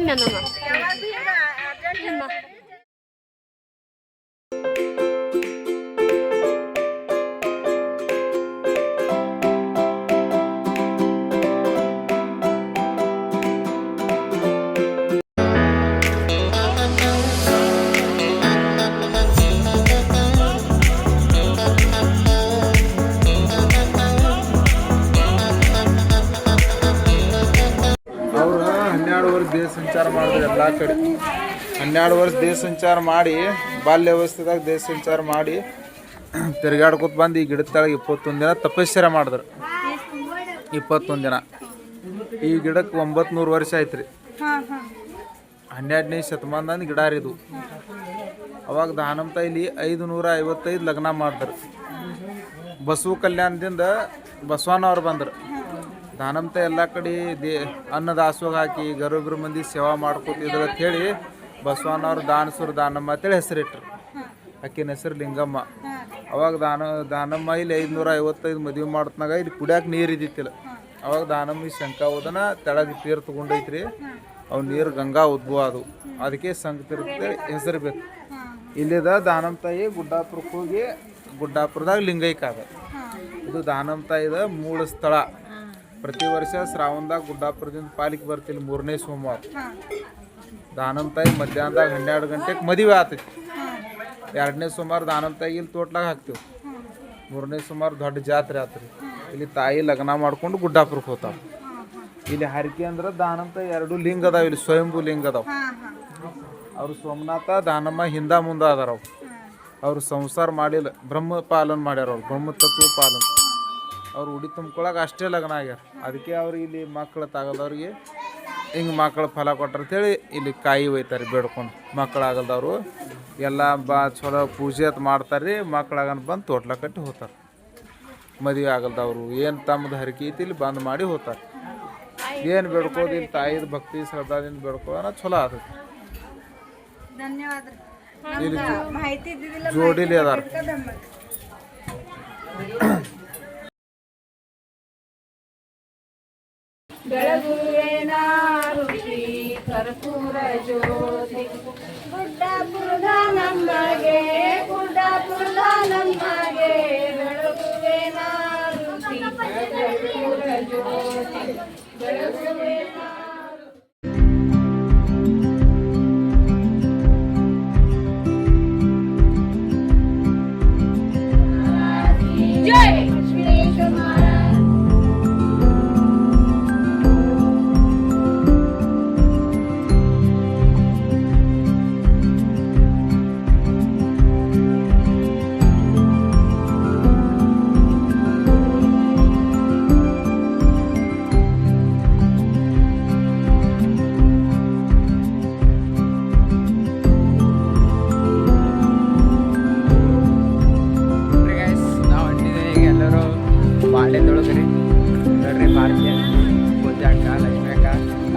ಹಿಂದನಮ್ಮ ದೇಶ ಸಂಚಾರ ಮಾಡಿದ್ರು ಎಲ್ಲ ಕಡೆ 12 ವರ್ಷ ದೇಶ ಸಂಚಾರ ಮಾಡಿ ಬಾಲ್ಯ ವ್ಯವಸ್ಥೆದಾಗ ದೇಶ ಸಂಚಾರ ಮಾಡಿ ತಿರುಗಾಡ್ಕೊತ ಬಂದು ಈ ಗಿಡದ ಕೆಳಗೆ 21 ದಿನ ತಪಸ್ಸರ ಮಾಡಿದ್ರು 21 ದಿನ ಈ ಗಿಡಕ್ಕೆ 900 ವರ್ಷ ಆಯ್ತು ರೀ 12ನೇ ಶತಮಾನದ ಗಿಡ ರೀ ಅವಾಗ ದಾನಮ್ ತಾಯಿಲಿ 555 ಲಗ್ನ ಮಾಡಿದ್ರು ಬಸವ ಕಲ್ಯಾಣದಿಂದ ಬಸವಣ್ಣವ್ರು ಬಂದರು ದಾನಂತ ಎಲ್ಲ ಕಡೆ ಅನ್ನದಾಸೋಗ ಹಾಕಿ ಗರುಬ್ರು ಮಂದಿ ಸೇವಾ ಮಾಡ್ಕೊತಿದ್ರು ಅಂತ ಹೇಳಿ ಬಸವಣ್ಣವ್ರು ದಾನಸೂರು ದಾನಮ್ಮ ಅಂತೇಳಿ ಹೆಸರಿಟ್ರು ಆಕಿನ ಹೆಸರು ಲಿಂಗಮ್ಮ ಅವಾಗ ದಾನಮ್ಮ ಇಲ್ಲಿ 555 ಮದುವೆ ಮಾಡ್ತನಾಗ ಇಲ್ಲಿ ಕುಡಿಯಾಕ ನೀರು ಇದ್ದಿತ್ತಿಲ್ಲ ಅವಾಗ ದಾನಮ್ಮ ಶಂಕ ಹೋದನ ತೆಳಗೆ ತೀರ್ ತಗೊಂಡೈತ್ರಿ ಅವು ನೀರು ಗಂಗಾ ಉದ್ಭವ ಅದು ಅದಕ್ಕೆ ಸಂಘ ತೀರ್ಥ ಹೆಸರು ಬೇಕು ಇಲ್ಲಿದ ದಾನಮ್ಮ ತಾಯಿ ಗುಡ್ಡಾಪುರಕ್ಕೆ ಹೋಗಿ ಗುಡ್ಡಾಪುರದಾಗ ಲಿಂಗೈಕ ಅದ ಇದು ದಾನಮ್ಮ ತಾಯಿದ ಮೂಲ ಸ್ಥಳ ಪ್ರತಿ ವರ್ಷ ಶ್ರಾವಣದಾಗ ಗುಡ್ಡಾಪುರದಿಂದ ಪಾಲಿಕೆ ಬರ್ತಿಲ್ಲ 3ನೇ ಸೋಮವಾರ ದಾನಮ್ ತಾಯಿ ಮಧ್ಯಾಹ್ನದಾಗ 12 ಗಂಟೆಗೆ ಮದುವೆ ಆಗ್ತೈತಿ 2ನೇ ಸೋಮವಾರ ದಾನಮ್ ತಾಯಿ ಇಲ್ಲಿ ತೋಟ್ಲಾಗ ಹಾಕ್ತೀವಿ 3ನೇ ಸೋಮವಾರ ದೊಡ್ಡ ಜಾತ್ರೆ ಆತ್ರಿ ಇಲ್ಲಿ ತಾಯಿ ಲಗ್ನ ಮಾಡ್ಕೊಂಡು ಗುಡ್ಡಾಪುರಕ್ಕೆ ಹೋಗ್ತಾವ ಇಲ್ಲಿ ಹರಕೆ ಅಂದ್ರೆ ದಾನಮ್ ತಾಯಿ 2 ಲಿಂಗ ಅದಾವ ಇಲ್ಲಿ ಸ್ವಯಂಭೂ ಲಿಂಗ ಅದಾವ ಅವ್ರು ಸೋಮನಾಥ ದಾನಮ್ಮ ಹಿಂದ ಮುಂದೆ ಅದಾರ ಅವ್ರು ಸಂಸಾರ ಮಾಡಿಲ್ಲ ಬ್ರಹ್ಮ ಪಾಲನ ಮಾಡ್ಯಾರ ಅವ್ರು ಬ್ರಹ್ಮ ತತ್ವ ಪಾಲನ ಅವ್ರು ಉಡಿ ತುಂಬ್ಕೊಳಕ್ಕೆ ಅಷ್ಟೇ ಲಗ್ನ ಆಗ್ಯಾರ ಅದಕ್ಕೆ ಅವ್ರು ಇಲ್ಲಿ ಮಕ್ಕಳು ತಗದವ್ರಿಗೆ ಹಿಂಗೆ ಮಕ್ಕಳು ಫಲ ಕೊಟ್ಟಂತೇಳಿ ಇಲ್ಲಿ ಕಾಯಿ ಒಯ್ತಾರೆ ಬೇಡ್ಕೊಂಡು ಮಕ್ಕಳಾಗಲ್ದವ್ರು ಎಲ್ಲ ಚಲೋ ಪೂಜೆ ಅಂತ ಮಾಡ್ತಾರೆ ರೀ ಮಕ್ಕಳಾಗನ್ ಬಂದು ತೋಟ್ಲ ಕಟ್ಟಿ ಹೋಗ್ತಾರೆ ಮದುವೆ ಆಗಲ್ದವ್ರು ಏನು ತಮ್ಮದು ಹರಕೆ ಐತಿ ಇಲ್ಲಿ ಬಂದ್ ಮಾಡಿ ಹೋಗ್ತಾರೆ ಏನು ಬೇಡ್ಕೋದು ಇಲ್ಲಿ ತಾಯಿದ ಭಕ್ತಿ ಶ್ರದ್ಧಾದಿಂದ ಬೇಡ್ಕೋಣ ಚಲೋ ಆಗ್ತೈತಿ ಇಲ್ಲಿ ಜೋಡಿಲಿ ಅದಾರ ಬೆಳಗುವೇನ ಋಷಿ ಕರ್ಪೂರ ಜ್ಯೋತಿ ಗುಡ್ಡಾಪುರದ ನಮಗೆ ಬೆಳಗುವೇನ ಋಷಿ ಕರ್ಪೂರ ಜ್ಯೋತಿ ಬೆಳಗುವೇನ ಜೈ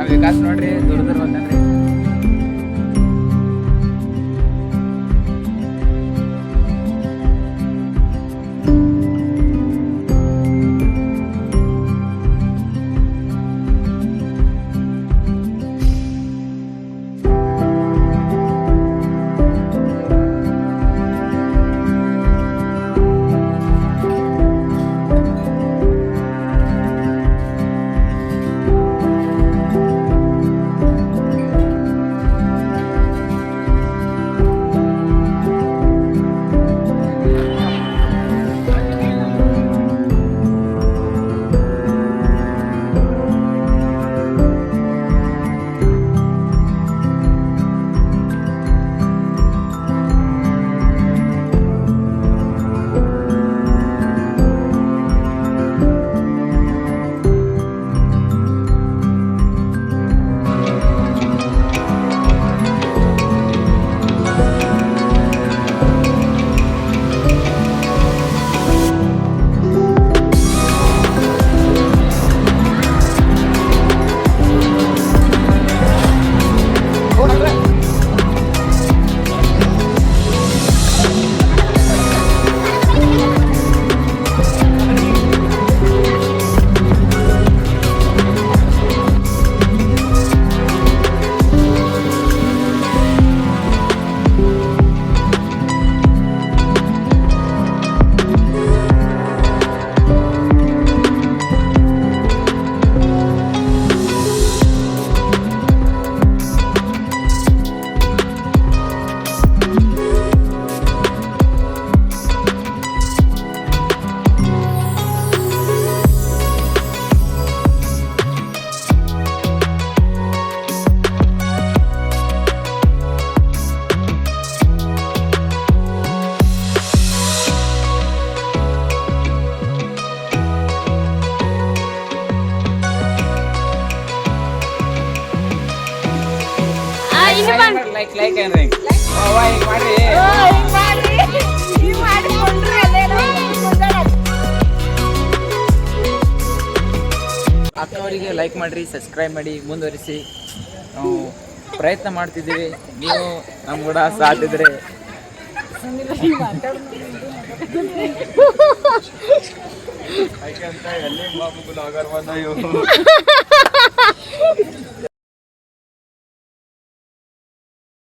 ವಿಕಾಸ್ ನೋಡ್ರಿ ದೂರ ಬಂದನ್ರಿ ಲೈಕ್ ಲೈಕ್ ಏನ್ರಿ ಹಿಂಗ್ ಮಾಡ್ರಿ ಅಕ್ಕವರಿಗೆ ಲೈಕ್ ಮಾಡಿರಿ, ಸಬ್ಸ್ಕ್ರೈಬ್ ಮಾಡಿ, ಮುಂದುವರಿಸಿ. ನಾವು ಪ್ರಯತ್ನ ಮಾಡ್ತಿದ್ದೀವಿ, ನೀವು ನಮ್ಮ ಕೂಡ ಸಾಥಿದ್ರೆ ಯಾಕಂತ ಎಲ್ಲಿ ಬಾಬುಗಳು ಆಗಾರ ಬಂದ